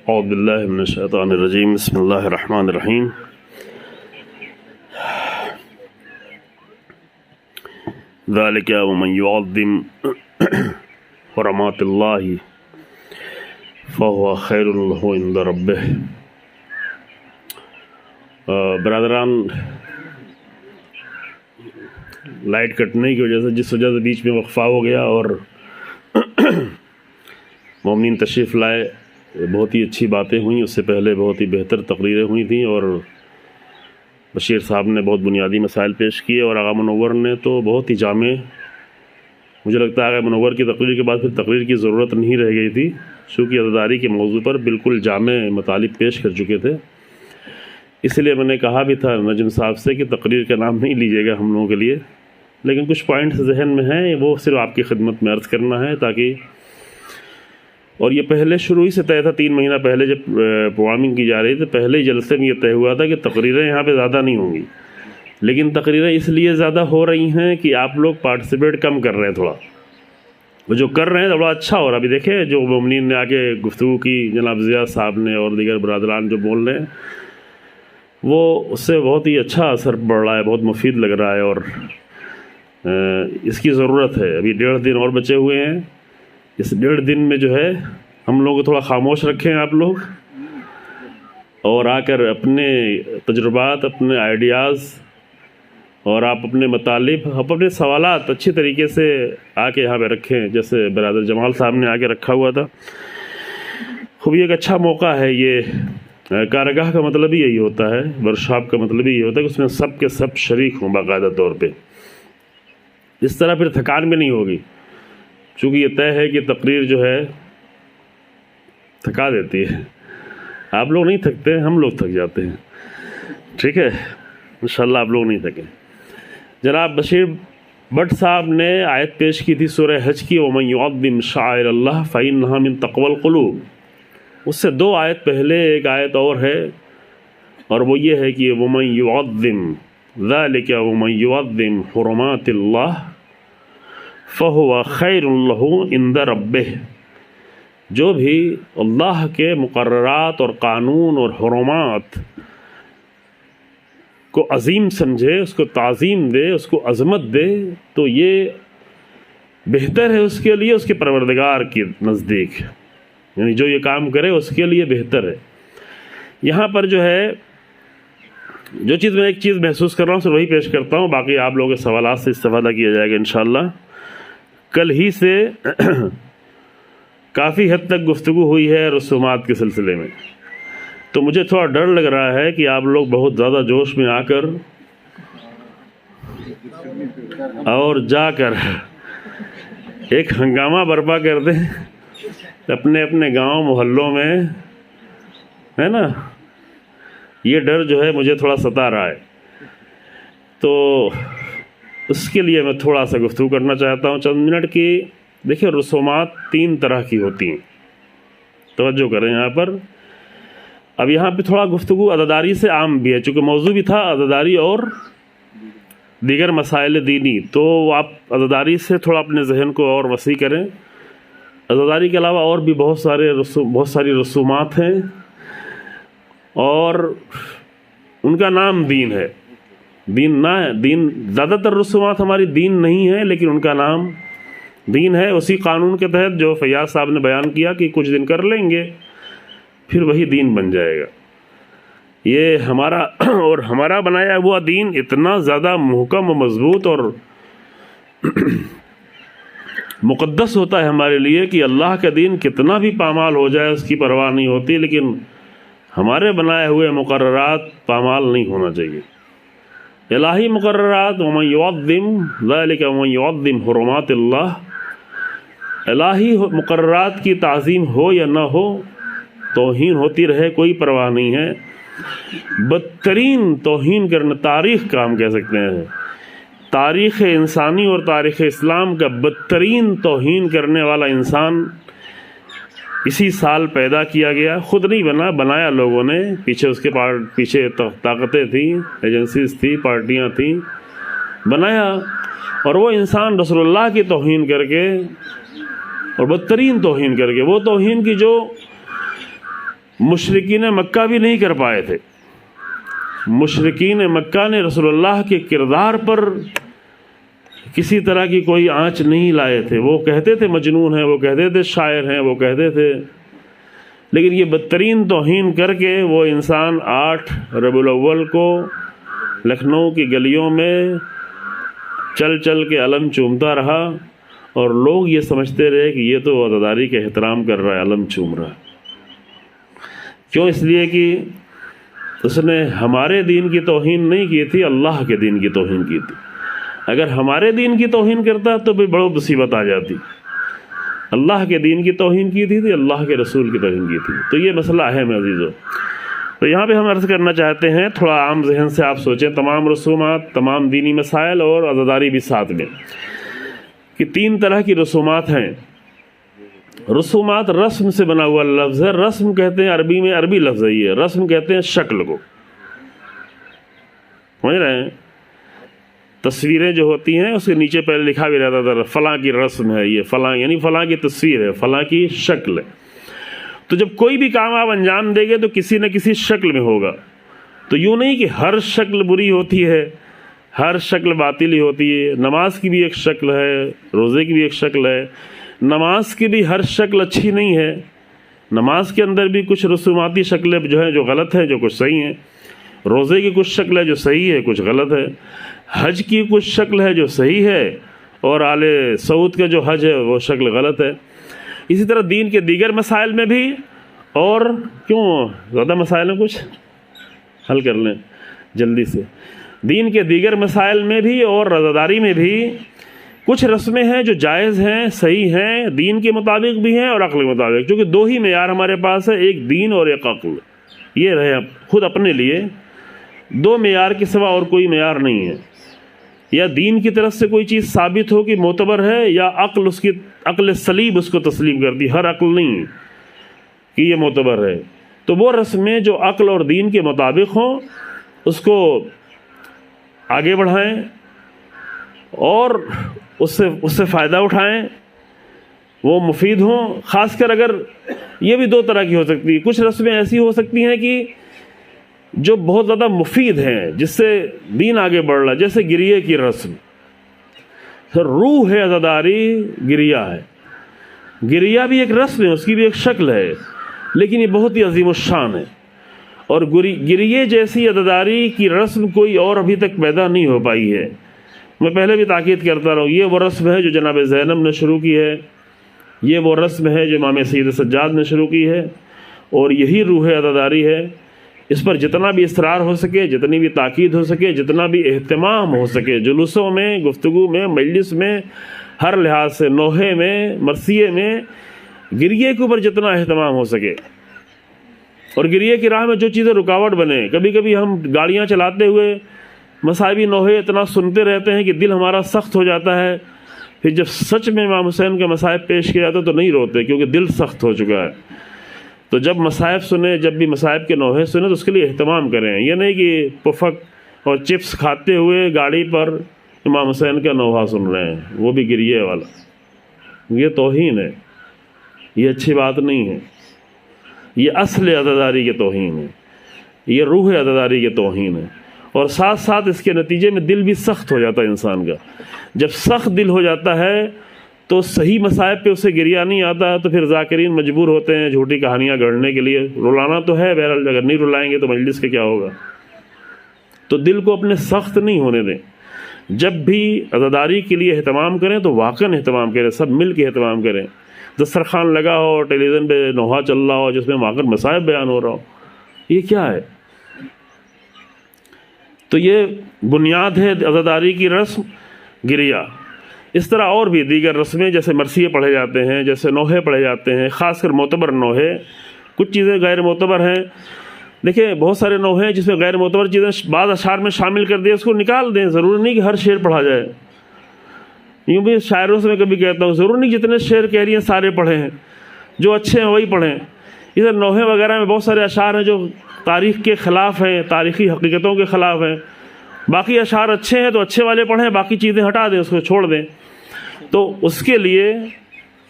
اعوذ باللہ من الشیطان الرجیم بسم اللہ الرحمن الرحیم ذالک ومن یعظم حرمات اللہ فهو خیر لہ عند ربہ۔ برادران، لائٹ کٹنے کی وجہ سے جس وجہ سے بیچ میں وقفہ ہو گیا اور مومنین تشریف لائے، بہت ہی اچھی باتیں ہوئیں، اس سے پہلے بہت ہی بہتر تقریریں ہوئی تھیں اور بشیر صاحب نے بہت بنیادی مسائل پیش کیے اور آغا منور نے تو بہت ہی جامع، مجھے لگتا ہے آغا منور کی تقریر کے بعد پھر تقریر کی ضرورت نہیں رہ گئی تھی، چونکہ عزاداری کے موضوع پر بالکل جامع مطالب پیش کر چکے تھے۔ اس لیے میں نے کہا بھی تھا نجم صاحب سے کہ تقریر کا نام نہیں لیجیے گا ہم لوگوں کے لیے، لیکن کچھ پوائنٹس ذہن میں ہیں، وہ صرف آپ کی خدمت میں عرض کرنا ہے تاکہ، اور یہ پہلے شروع ہی سے طے تھا، 3 مہینہ پہلے جب پروگرامنگ کی جا رہی تھی، پہلے ہی جلسے میں یہ طے ہوا تھا کہ تقریریں یہاں پہ زیادہ نہیں ہوں گی، لیکن تقریریں اس لیے زیادہ ہو رہی ہیں کہ آپ لوگ پارٹیسپیٹ کم کر رہے ہیں، تھوڑا وہ جو کر رہے ہیں بڑا اچھا ہو رہا ہے۔ ابھی دیکھیں جو مومنین نے آگے گفتگو کی، جناب ضیاء صاحب نے اور دیگر برادران جو بول رہے ہیں، وہ اس سے بہت ہی اچھا اثر پڑ رہا ہے، بہت مفید لگ رہا ہے اور اس کی ضرورت ہے۔ ابھی 1.5 دن اور بچے ہوئے ہیں، اس 1.5 دن میں جو ہے ہم لوگ کو تھوڑا خاموش رکھیں آپ لوگ، اور آ کر اپنے تجربات، اپنے آئیڈیاز اور آپ اپنے مطالب، اپنے سوالات اچھی طریقے سے آ کے یہاں پہ رکھیں، جیسے برادر جمال صاحب نے آ کے رکھا ہوا تھا۔ خوب یہ ایک اچھا موقع ہے، یہ کارگاہ کا مطلب ہی یہی ہوتا ہے، ورکشاپ کا مطلب ہی یہی ہوتا ہے کہ اس میں سب کے سب شریک ہوں باقاعدہ طور پہ، اس طرح پھر تھکان بھی نہیں ہوگی، چونکہ یہ طے ہے کہ تقریر جو ہے تھکا دیتی ہے، آپ لوگ نہیں تھکتے، ہم لوگ تھک جاتے ہیں، ٹھیک ہے، انشاءاللہ آپ لوگ نہیں تھکیں۔ جناب بشیر بٹ صاحب نے آیت پیش کی تھی سورہ حج کی، وَمَن يُعَظِّمْ شَعَائِرَ اللَّهِ فَإِنَّهَا مِن تَقْوَى الْقُلُوبِ، اس سے 2 آیت پہلے ایک آیت اور ہے، اور وہ یہ ہے کہ وَمَن يُعَظِّمْ ذَلِكَ وَمَن يُعَظِّمْ حُرُمَاتِ اللَّهِ فَهُوَ خَيْرٌ لَهُ عِندَ رَبِّهِ، جو بھی اللہ کے مقررات اور قانون اور حرمات کو عظیم سمجھے، اس کو تعظیم دے، اس کو عظمت دے، تو یہ بہتر ہے اس کے لیے، اس کے پروردگار کے نزدیک، یعنی جو یہ کام کرے اس کے لیے بہتر ہے۔ یہاں پر جو ہے جو چیز میں ایک چیز محسوس کر رہا ہوں صرف وہی پیش کرتا ہوں، باقی آپ لوگوں کے سوالات سے استفادہ کیا جائے گا انشاءاللہ۔ کل ہی سے کافی حد تک گفتگو ہوئی ہے رسومات کے سلسلے میں، تو مجھے تھوڑا ڈر لگ رہا ہے کہ آپ لوگ بہت زیادہ جوش میں آ کر اور جا کر ایک ہنگامہ برپا کر دیں اپنے اپنے گاؤں محلوں میں، ہے نا، یہ ڈر جو ہے مجھے تھوڑا ستا رہا ہے، تو اس کے لیے میں تھوڑا سا گفتگو کرنا چاہتا ہوں چند منٹ کی۔ دیکھیں رسومات 3 طرح کی ہوتی ہیں، توجہ کریں یہاں پر۔ اب یہاں پہ تھوڑا گفتگو عزاداری سے عام بھی ہے، چونکہ موضوع بھی تھا عزاداری اور دیگر مسائل دینی، تو آپ عزاداری سے تھوڑا اپنے ذہن کو اور وسیع کریں۔ عزاداری کے علاوہ اور بھی بہت ساری رسومات ہیں اور ان کا نام دین ہے، دین زیادہ تر رسومات ہماری دین نہیں ہے، لیکن ان کا نام دین ہے، اسی قانون کے تحت جو فیاض صاحب نے بیان کیا کہ کچھ دن کر لیں گے پھر وہی دین بن جائے گا۔ یہ ہمارا بنایا ہوا دین اتنا زیادہ محکم و مضبوط اور مقدس ہوتا ہے ہمارے لیے کہ اللہ کا دین کتنا بھی پامال ہو جائے اس کی پرواہ نہیں ہوتی، لیکن ہمارے بنائے ہوئے مقررات پامال نہیں ہونا چاہیے۔ الہی مقررات، وَمَن يُعَظِّمْ ذَلِكَ وَمَن يُعَظِّمْ حُرُمَاتِ اللَّهِ، الہی مقررات کی تعظیم ہو یا نہ ہو، توہین ہوتی رہے کوئی پرواہ نہیں ہے۔ بدترین توہین کرنا، تاریخ کا ہم کہہ سکتے ہیں، تاریخ انسانی اور تاریخ اسلام کا بدترین توہین کرنے والا انسان اسی سال پیدا کیا گیا، خود نہیں بنایا لوگوں نے، پیچھے اس کے پیچھے طاقتیں تھیں، ایجنسیز تھی، پارٹیاں تھیں، بنایا، اور وہ انسان رسول اللہ کی توہین کر کے اور بدترین توہین کر کے، وہ توہین کی جو مشرکین مکہ بھی نہیں کر پائے تھے. مشرکین مکہ نے رسول اللہ کے کردار پر کسی طرح کی کوئی آنچ نہیں لائے تھے. وہ کہتے تھے مجنون ہے، وہ کہتے تھے شاعر ہیں، وہ کہتے تھے، لیکن یہ بدترین توہین کر کے وہ انسان 8 ربیع الاول کو لکھنؤ کی گلیوں میں چل چل کے علم چومتا رہا، اور لوگ یہ سمجھتے رہے کہ یہ تو عزاداری کا احترام کر رہا ہے، علم چوم رہا ہے. کیوں؟ اس لیے کہ اس نے ہمارے دین کی توہین نہیں کی تھی، اللہ کے دین کی توہین کی تھی. اگر ہمارے دین کی توہین کرتا تو بھی بڑی مصیبت آ جاتی. اللہ کے دین کی توہین کی تھی، اللہ کے رسول کی توہین کی تھی. تو یہ مسئلہ اہم ہے عزیزو. تو یہاں پہ ہم عرض کرنا چاہتے ہیں، تھوڑا عام ذہن سے آپ سوچیں، تمام رسومات، تمام دینی مسائل اور عزاداری بھی ساتھ میں، کہ 3 طرح کی رسومات ہیں. رسومات رسم سے بنا ہوا لفظ ہے. رسم کہتے ہیں عربی میں، عربی لفظ ہے یہ. رسم کہتے ہیں شکل کو، سمجھ رہے ہیں؟ تصویریں جو ہوتی ہیں اس کے نیچے پہلے لکھا بھی رہتا تھا فلاں کی رسم ہے، یہ فلاں یعنی فلاں کی تصویر ہے، فلاں کی شکل ہے. تو جب کوئی بھی کام آپ انجام دیں گے تو کسی نہ کسی شکل میں ہوگا. تو یوں نہیں کہ ہر شکل بری ہوتی ہے، ہر شکل باطل ہی ہوتی ہے. نماز کی بھی ایک شکل ہے، روزے کی بھی ایک شکل ہے. نماز کی بھی ہر شکل اچھی نہیں ہے. نماز کے اندر بھی کچھ رسوماتی شکلیں جو ہیں جو غلط ہیں، جو کچھ صحیح ہیں. روزے کی کچھ شکل ہے جو صحیح ہے، کچھ غلط ہے. حج کی کچھ شکل ہے جو صحیح ہے، اور آل سعود کا جو حج ہے وہ شکل غلط ہے. اسی طرح دین کے دیگر مسائل میں بھی، اور کیوں زیادہ مسائل ہیں، کچھ حل کر لیں جلدی سے. دین کے دیگر مسائل میں بھی اور عزاداری میں بھی کچھ رسمیں ہیں جو جائز ہیں، صحیح ہیں، دین کے مطابق بھی ہیں اور عقل کے مطابق. چونکہ 2 ہی معیار ہمارے پاس ہے، ایک دین اور ایک عقل. یہ رہے خود اپنے لیے 2 معیار کے سوا اور کوئی معیار نہیں ہے. یا دین کی طرف سے کوئی چیز ثابت ہو کہ معتبر ہے، یا عقل اس کی عقل سلیم اس کو تسلیم کرتی. ہر عقل نہیں کہ یہ معتبر ہے. تو وہ رسمیں جو عقل اور دین کے مطابق ہوں اس کو آگے بڑھائیں اور اس سے فائدہ اٹھائیں، وہ مفید ہوں. خاص کر اگر یہ بھی 2 طرح کی ہو سکتی ہے. کچھ رسمیں ایسی ہو سکتی ہیں کہ جو بہت زیادہ مفید ہیں، جس سے دین آگے بڑھ رہا ہے، جیسے گریے کی رسم. روح ہے عزاداری، گریہ ہے. گریہ بھی ایک رسم ہے، اس کی بھی ایک شکل ہے، لیکن یہ بہت ہی عظیم الشان ہے. اور گریے جیسی عزاداری کی رسم کوئی اور ابھی تک پیدا نہیں ہو پائی ہے. میں پہلے بھی تاکید کرتا رہا ہوں، یہ وہ رسم ہے جو جناب زینب نے شروع کی ہے، یہ وہ رسم ہے جو امام سید سجاد نے شروع کی ہے، اور یہی روح عزاداری ہے. اس پر جتنا بھی اصرار ہو سکے، جتنی بھی تاکید ہو سکے، جتنا بھی اہتمام ہو سکے، جلوسوں میں، گفتگو میں، مجلس میں، ہر لحاظ سے، نوحے میں، مرثیے میں، گریے کے اوپر جتنا اہتمام ہو سکے. اور گریے کی راہ میں جو چیزیں رکاوٹ بنے، کبھی کبھی ہم گاڑیاں چلاتے ہوئے مصائبی نوحے اتنا سنتے رہتے ہیں کہ دل ہمارا سخت ہو جاتا ہے. پھر جب سچ میں امام حسین کے مصائب پیش کیا جاتا تو نہیں روتے، کیونکہ دل سخت ہو چکا ہے. تو جب مصائب سنیں، جب بھی مصائب کے نوحے سنیں تو اس کے لیے اہتمام کریں. یہ نہیں کہ پفک اور چپس کھاتے ہوئے گاڑی پر امام حسین کا نوحہ سن رہے ہیں، وہ بھی گریے والا. یہ توہین ہے، یہ اچھی بات نہیں ہے. یہ اصل عزاداری کے توہین ہے، یہ روح عزاداری کے توہین ہے. اور ساتھ ساتھ اس کے نتیجے میں دل بھی سخت ہو جاتا ہے انسان کا. جب سخت دل ہو جاتا ہے تو صحیح مصائب پہ اسے گریہ نہیں آتا، تو پھر ذاکرین مجبور ہوتے ہیں جھوٹی کہانیاں گڑھنے کے لیے. رلانا تو ہے بہرحال، اگر نہیں رلائیں گے تو مجلس کا کیا ہوگا. تو دل کو اپنے سخت نہیں ہونے دیں. جب بھی عزاداری کے لیے اہتمام کریں تو واقعاً اہتمام کریں، سب مل کے اہتمام کریں. دسترخوان لگا ہو، ٹیلی ویژن پہ نوحہ چل رہا ہو جس میں واقعاً مصائب بیان ہو رہا ہو، یہ کیا ہے؟ تو یہ بنیاد ہے عزاداری کی رسم، گریہ. اس طرح اور بھی دیگر رسمیں، جیسے مرثیے پڑھے جاتے ہیں، جیسے نوحے پڑھے جاتے ہیں، خاص کر معتبر نوحے. کچھ چیزیں غیر معتبر ہیں. دیکھیں بہت سارے نوحے ہیں جس میں غیر معتبر چیزیں بعض اشعار میں شامل کر دیں، اس کو نکال دیں. ضروری نہیں کہ ہر شعر پڑھا جائے. یوں بھی شاعروں سے میں کبھی کہتا ہوں، ضروری نہیں جتنے شعر کہہ رہی ہیں سارے پڑھیں ہیں، جو اچھے ہیں وہی پڑھیں. ادھر نوحے وغیرہ میں بہت سارے اشعار ہیں جو تاریخ کے خلاف ہیں، تاریخی حقیقتوں کے خلاف ہیں. باقی اشعار اچھے ہیں تو اچھے والے پڑھیں، باقی چیزیں ہٹا دیں، اس کو چھوڑ دیں. تو اس کے لیے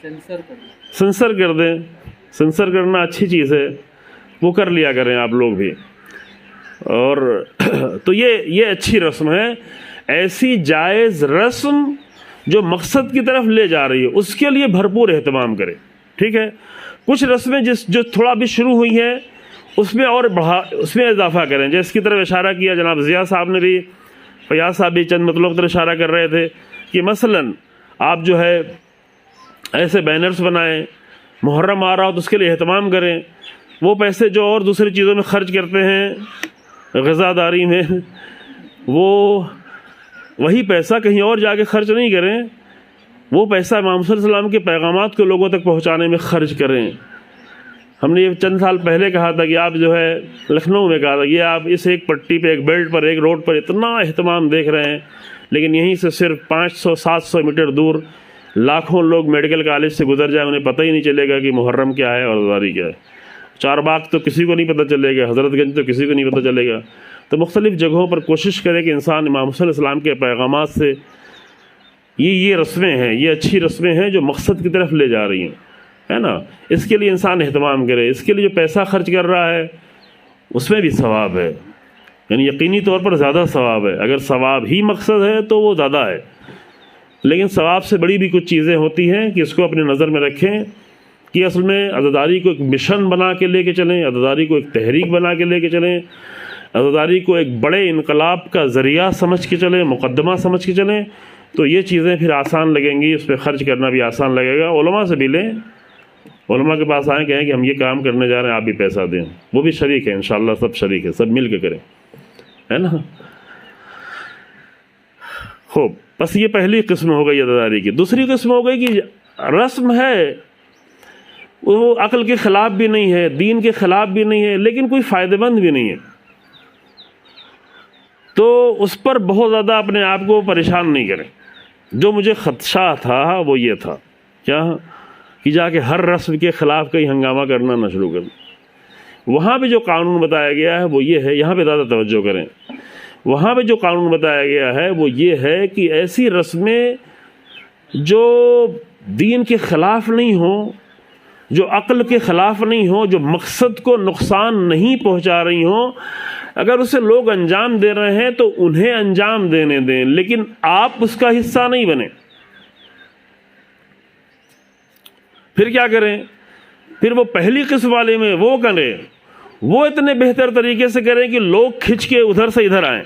سنسر کر دیں. سنسر کرنا اچھی چیز ہے وہ کر لیا کریں آپ لوگ بھی. اور تو یہ اچھی رسم ہے. ایسی جائز رسم جو مقصد کی طرف لے جا رہی ہے اس کے لیے بھرپور اہتمام کریں. ٹھیک ہے. کچھ رسمیں جو تھوڑا بھی شروع ہوئی ہیں اس میں اضافہ کریں. جس کی طرف اشارہ کیا جناب ضیاء صاحب نے بھی, فیاض صاحب بھی چند مطلب طرف اشارہ کر رہے تھے کہ مثلا آپ جو ہے ایسے بینرز بنائیں, محرم آ رہا ہو تو اس کے لیے اہتمام کریں. وہ پیسے جو اور دوسری چیزوں میں خرچ کرتے ہیں غذا داری میں, وہی پیسہ کہیں اور جا کے خرچ نہیں کریں, وہ پیسہ امام صلی اللہ علیہ وسلم کے پیغامات کو لوگوں تک پہنچانے میں خرچ کریں. ہم نے یہ چند سال پہلے کہا تھا کہ آپ جو ہے لکھنؤ میں کہا تھا یہ آپ اس ایک پٹی پہ, ایک بیلٹ پر, ایک روڈ پر اتنا اہتمام دیکھ رہے ہیں, لیکن یہیں سے صرف 500-700 میٹر دور لاکھوں لوگ میڈیکل کالج سے گزر جائیں, انہیں پتہ ہی نہیں چلے گا کہ محرم کیا ہے اور عزاداری کیا ہے. چار باغ تو کسی کو نہیں پتہ چلے گا, حضرت گنج تو کسی کو نہیں پتہ چلے گا. تو مختلف جگہوں پر کوشش کرے کہ انسان امام صلی اللہ علیہ وسلم کے پیغامات سے یہ رسمیں ہیں, یہ اچھی رسمیں ہیں جو مقصد کی طرف لے جا رہی ہیں, ہے نا. اس کے لیے انسان اہتمام کرے. اس کے لیے جو پیسہ خرچ کر رہا ہے اس میں بھی ثواب ہے, یعنی یقینی طور پر زیادہ ثواب ہے. اگر ثواب ہی مقصد ہے تو وہ زیادہ ہے, لیکن ثواب سے بڑی بھی کچھ چیزیں ہوتی ہیں کہ اس کو اپنے نظر میں رکھیں کہ اصل میں عزاداری کو ایک مشن بنا کے لے کے چلیں, عزاداری کو ایک تحریک بنا کے لے کے چلیں, عزاداری کو ایک بڑے انقلاب کا ذریعہ سمجھ کے چلیں, مقدمہ سمجھ کے چلیں, تو یہ چیزیں پھر آسان لگیں گی, اس پہ خرچ کرنا بھی آسان لگے گا. علماء سے بھی لیں, علماء کے پاس آئیں کہیں کہ ہم یہ کام کرنے جا رہے ہیں, آپ بھی پیسہ دیں, وہ بھی شریک ہے انشاءاللہ, سب شریک ہے, سب مل کے کریں, ہے نا. خوب, بس یہ پہلی قسم ہو گئی عزاداری کی. دوسری قسم ہو گئی کہ رسم ہے وہ عقل کے خلاف بھی نہیں ہے, دین کے خلاف بھی نہیں ہے, لیکن کوئی فائدہ مند بھی نہیں ہے, تو اس پر بہت زیادہ اپنے آپ کو پریشان نہیں کریں. جو مجھے خدشہ تھا وہ یہ تھا کیا کہ جا کے ہر رسم کے خلاف کہیں ہنگامہ کرنا نہ شروع کریں. وہاں پہ جو قانون بتایا گیا ہے وہ یہ ہے, یہاں پہ زیادہ توجہ کریں. وہاں پہ جو قانون بتایا گیا ہے وہ یہ ہے کہ ایسی رسمیں جو دین کے خلاف نہیں ہوں, جو عقل کے خلاف نہیں ہوں, جو مقصد کو نقصان نہیں پہنچا رہی ہوں, اگر اسے لوگ انجام دے رہے ہیں تو انہیں انجام دینے دیں, لیکن آپ اس کا حصہ نہیں بنیں. پھر کیا کریں؟ پھر وہ پہلی قسم والے میں وہ کریں, وہ اتنے بہتر طریقے سے کریں کہ لوگ کھنچ کے ادھر سے ادھر آئیں.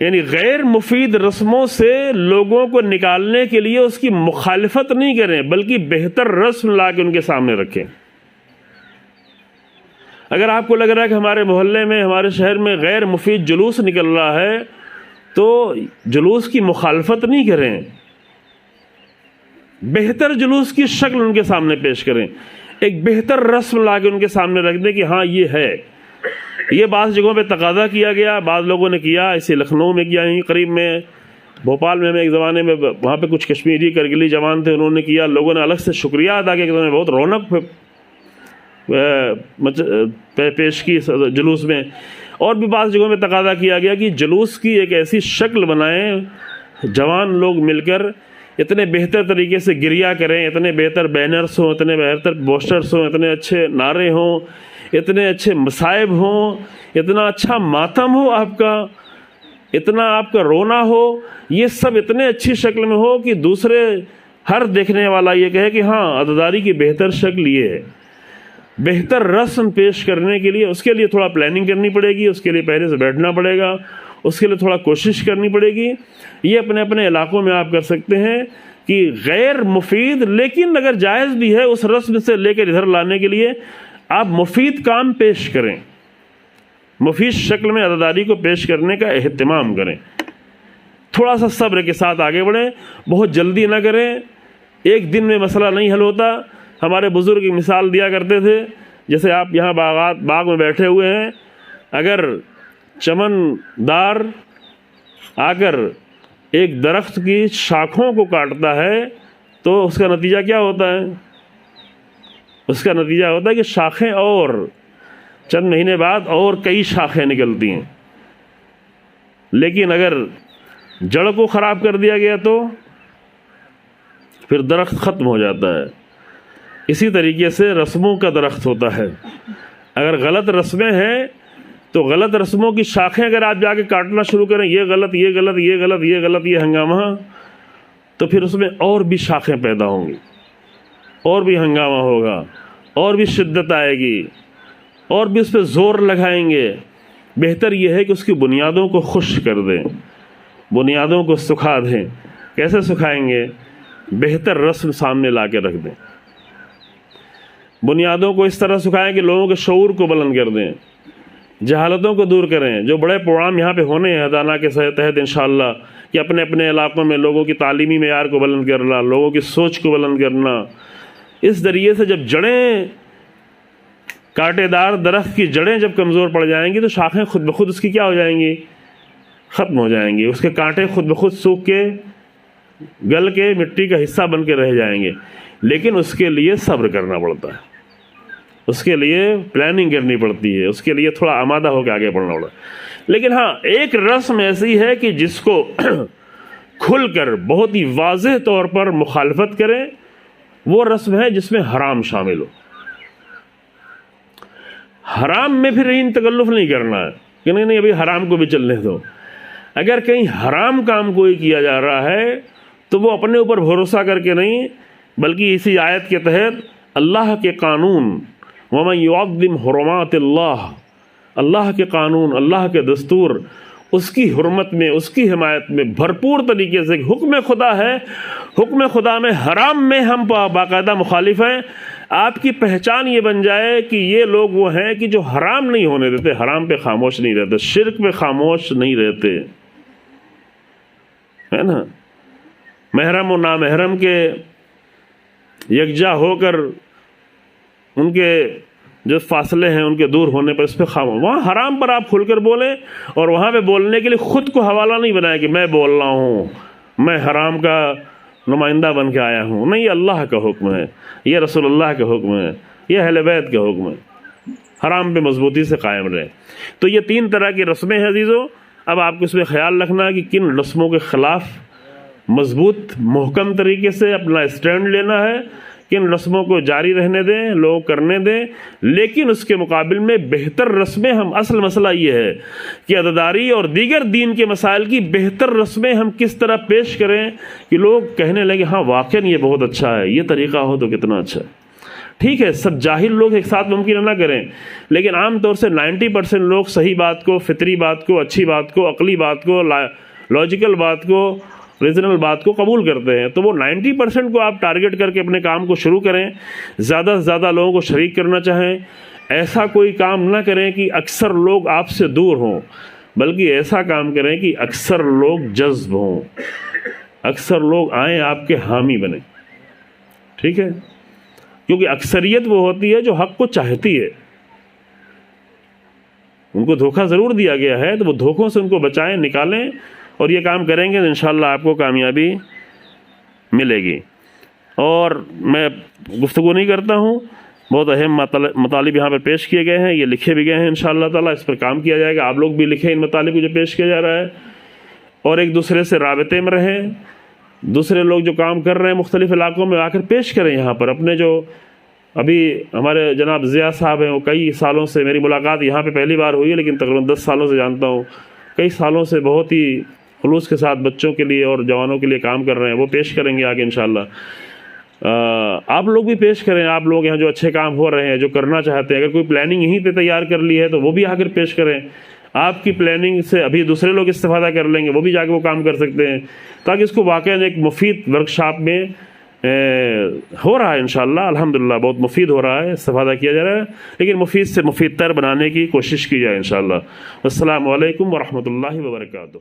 یعنی غیر مفید رسموں سے لوگوں کو نکالنے کے لیے اس کی مخالفت نہیں کریں, بلکہ بہتر رسم لا کے ان کے سامنے رکھیں. اگر آپ کو لگ رہا ہے کہ ہمارے محلے میں, ہمارے شہر میں غیر مفید جلوس نکل رہا ہے, تو جلوس کی مخالفت نہیں کریں, بہتر جلوس کی شکل ان کے سامنے پیش کریں, ایک بہتر رسم لا کے ان کے سامنے رکھ دیں کہ ہاں یہ ہے. یہ بعض جگہوں پہ تقاضا کیا گیا, بعض لوگوں نے کیا, اسے لکھنؤ میں کیا, یہیں قریب میں بھوپال میں ایک زمانے میں وہاں پہ کچھ کشمیری کرگلی جوان تھے, انہوں نے کیا, لوگوں نے الگ سے شکریہ ادا کیا کہ انہوں نے بہت رونق پیش کی جلوس میں. اور بھی بعض جگہوں میں تقاضا کیا گیا کہ جلوس کی ایک ایسی شکل بنائیں, جوان لوگ مل کر اتنے بہتر طریقے سے گریہ کریں, اتنے بہتر بینرز ہوں, اتنے بہتر پوسٹرز ہوں, اتنے اچھے نعرے ہوں, اتنے اچھے مصائب ہوں, اتنا اچھا ماتم ہو آپ کا, اتنا آپ کا رونا ہو, یہ سب اتنے اچھی شکل میں ہو کہ دوسرے ہر دیکھنے والا یہ کہے کہ ہاں عزاداری کی بہتر شکل یہ ہے. بہتر رسم پیش کرنے کے لیے اس کے لیے تھوڑا پلاننگ کرنی پڑے گی, اس کے لیے پہلے سے بیٹھنا پڑے گا, اس کے لیے تھوڑا کوشش کرنی پڑے گی. یہ اپنے اپنے علاقوں میں آپ کر سکتے ہیں کہ غیر مفید لیکن اگر جائز بھی ہے اس رسم سے لے کر ادھر لانے کے لیے آپ مفید کام پیش کریں, مفید شکل میں عزاداری کو پیش کرنے کا اہتمام کریں. تھوڑا سا صبر کے ساتھ آگے بڑھیں, بہت جلدی نہ کریں. ایک دن میں مسئلہ نہیں حل ہوتا. ہمارے بزرگ ایک مثال دیا کرتے تھے, جیسے آپ یہاں باغ میں بیٹھے ہوئے ہیں, اگر چمن دار آ کر ایک درخت کی شاخوں کو کاٹتا ہے تو اس کا نتیجہ کیا ہوتا ہے؟ اس کا نتیجہ ہوتا ہے کہ شاخیں اور چند مہینے بعد اور کئی شاخیں نکلتی ہیں. لیکن اگر جڑ کو خراب کر دیا گیا تو پھر درخت ختم ہو جاتا ہے. اسی طریقے سے رسموں کا درخت ہوتا ہے. اگر غلط رسمیں ہیں تو غلط رسموں کی شاخیں اگر آپ جا کے کاٹنا شروع کریں، یہ غلط، یہ غلط، یہ غلط، یہ غلط، یہ ہنگامہ، تو پھر اس میں اور بھی شاخیں پیدا ہوں گی، اور بھی ہنگامہ ہوگا، اور بھی شدت آئے گی، اور بھی اس پہ زور لگائیں گے۔ بہتر یہ ہے کہ اس کی بنیادوں کو خشک کر دیں، بنیادوں کو سکھا دیں۔ کیسے سکھائیں گے؟ بہتر رسم سامنے لا کے رکھ دیں، بنیادوں کو اس طرح سکھائیں کہ لوگوں کے شعور کو بلند کر دیں، جہالتوں کو دور کریں۔ جو بڑے پروگرام یہاں پہ ہونے ہیں ہدانہ کے تحت انشاءاللہ، کہ اپنے اپنے علاقوں میں لوگوں کی تعلیمی معیار کو بلند کرنا، لوگوں کی سوچ کو بلند کرنا، اس ذریعے سے جب جڑیں، کانٹے دار درخت کی جڑیں جب کمزور پڑ جائیں گی تو شاخیں خود بخود اس کی کیا ہو جائیں گی؟ ختم ہو جائیں گی، اس کے کانٹے خود بخود سوکھ کے گل کے مٹی کا حصہ بن کے رہ جائیں گے۔ لیکن اس کے لیے صبر کرنا پڑتا ہے، اس کے لیے پلاننگ کرنی پڑتی ہے، اس کے لیے تھوڑا آمادہ ہو کے آگے بڑھنا پڑتا ہے۔ لیکن ہاں، ایک رسم ایسی ہے کہ جس کو کھل کر بہت ہی واضح طور پر مخالفت کریں، وہ رسم ہے جس میں حرام شامل ہو۔ حرام میں پھر ان تکلف نہیں کرنا ہے کہ نہیں ابھی حرام کو بھی چلنے دو۔ اگر کہیں حرام کام کوئی کیا جا رہا ہے تو وہ اپنے اوپر بھروسہ کر کے نہیں، بلکہ اسی آیت کے تحت اللہ کے قانون، وَمَن يُعَظِّمْ حُرُمَاتِ اللَّهِ، اللہ کے قانون، اللہ کے دستور، اس کی حرمت میں، اس کی حمایت میں بھرپور طریقے سے حکم خدا ہے۔ حکم خدا میں حرام میں ہم باقاعدہ مخالف ہیں۔ آپ کی پہچان یہ بن جائے کہ یہ لوگ وہ ہیں کہ جو حرام نہیں ہونے دیتے، حرام پہ خاموش نہیں رہتے، شرک پہ خاموش نہیں رہتے، ہے نا؟ محرم و نامحرم کے یکجا ہو کر ان کے جو فاصلے ہیں ان کے دور ہونے پر اس پہ خاموش۔ وہاں حرام پر آپ کھل کر بولیں، اور وہاں پہ بولنے کے لیے خود کو حوالہ نہیں بنائے کہ میں بول رہا ہوں، میں حرام کا نمائندہ بن کے آیا ہوں۔ نہیں، یہ اللہ کا حکم ہے، یہ رسول اللہ کا حکم ہے، یہ اہل بیت کا حکم ہے۔ حرام پہ مضبوطی سے قائم رہے۔ تو یہ 3 طرح کی رسمیں ہیں عزیزو۔ اب آپ کو اس میں خیال رکھنا کہ کن رسموں کے خلاف مضبوط محکم طریقے سے اپنا اسٹینڈ لینا ہے، کن رسموں کو جاری رہنے دیں، لوگ کرنے دیں، لیکن اس کے مقابل میں بہتر رسمیں ہم، اصل مسئلہ یہ ہے کہ عدداری اور دیگر دین کے مسائل کی بہتر رسمیں ہم کس طرح پیش کریں کہ لوگ کہنے لگے ہاں واقعاً یہ بہت اچھا ہے، یہ طریقہ ہو تو کتنا اچھا ہے۔ ٹھیک ہے، سب جاہل لوگ ایک ساتھ ممکن نہ کریں، لیکن عام طور سے 90% لوگ صحیح بات کو، فطری بات کو، اچھی بات کو، عقلی بات کو، لاجیکل بات کو، ریزنل بات کو قبول کرتے ہیں۔ تو وہ 90% کو آپ ٹارگٹ کر کے اپنے کام کو شروع کریں، زیادہ سے زیادہ لوگوں کو شریک کرنا چاہیں۔ ایسا کوئی کام نہ کریں کہ اکثر لوگ آپ سے دور ہوں، بلکہ ایسا کام کریں کہ اکثر لوگ جذب ہوں، اکثر لوگ آئیں، آپ کے حامی بنیں۔ ٹھیک ہے، کیونکہ اکثریت وہ ہوتی ہے جو حق کو چاہتی ہے۔ ان کو دھوکہ ضرور دیا گیا ہے، تو وہ دھوکوں سے ان کو بچائیں، نکالیں، اور یہ کام کریں گے تو انشاءاللہ آپ کو کامیابی ملے گی۔ اور میں گفتگو نہیں کرتا ہوں، بہت اہم مطالب یہاں پر پیش کیے گئے ہیں، یہ لکھے بھی گئے ہیں، انشاءاللہ تعالیٰ اس پر کام کیا جائے گا۔ آپ لوگ بھی لکھیں ان مطالب کو جو پیش کیا جا رہا ہے، اور ایک دوسرے سے رابطے میں رہیں۔ دوسرے لوگ جو کام کر رہے ہیں مختلف علاقوں میں، آ کر پیش کریں یہاں پر اپنے۔ جو ابھی ہمارے جناب ضیاء صاحب ہیں، وہ کئی سالوں سے، میری ملاقات یہاں پہ پہلی بار ہوئی ہے لیکن تقریباً 10 سالوں سے جانتا ہوں، کئی سالوں سے بہت ہی خلوص کے ساتھ بچوں کے لیے اور جوانوں کے لیے کام کر رہے ہیں، وہ پیش کریں گے آگے انشاءاللہ۔ آپ لوگ بھی پیش کریں، آپ لوگ یہاں جو اچھے کام ہو رہے ہیں، جو کرنا چاہتے ہیں، اگر کوئی پلاننگ یہیں پہ تیار کر لی ہے تو وہ بھی آ کر پیش کریں۔ آپ کی پلاننگ سے ابھی دوسرے لوگ استفادہ کر لیں گے، وہ بھی جا کے وہ کام کر سکتے ہیں، تاکہ اس کو واقعاً ایک مفید ورکشاپ میں ہو رہا ہے انشاءاللہ، الحمدللہ بہت مفید ہو رہا ہے، استفادہ کیا جا رہا ہے، لیکن مفید سے مفید تر بنانے کی کوشش کی جائے انشاءاللہ۔ السلام علیکم ورحمۃ اللہ وبرکاتہ۔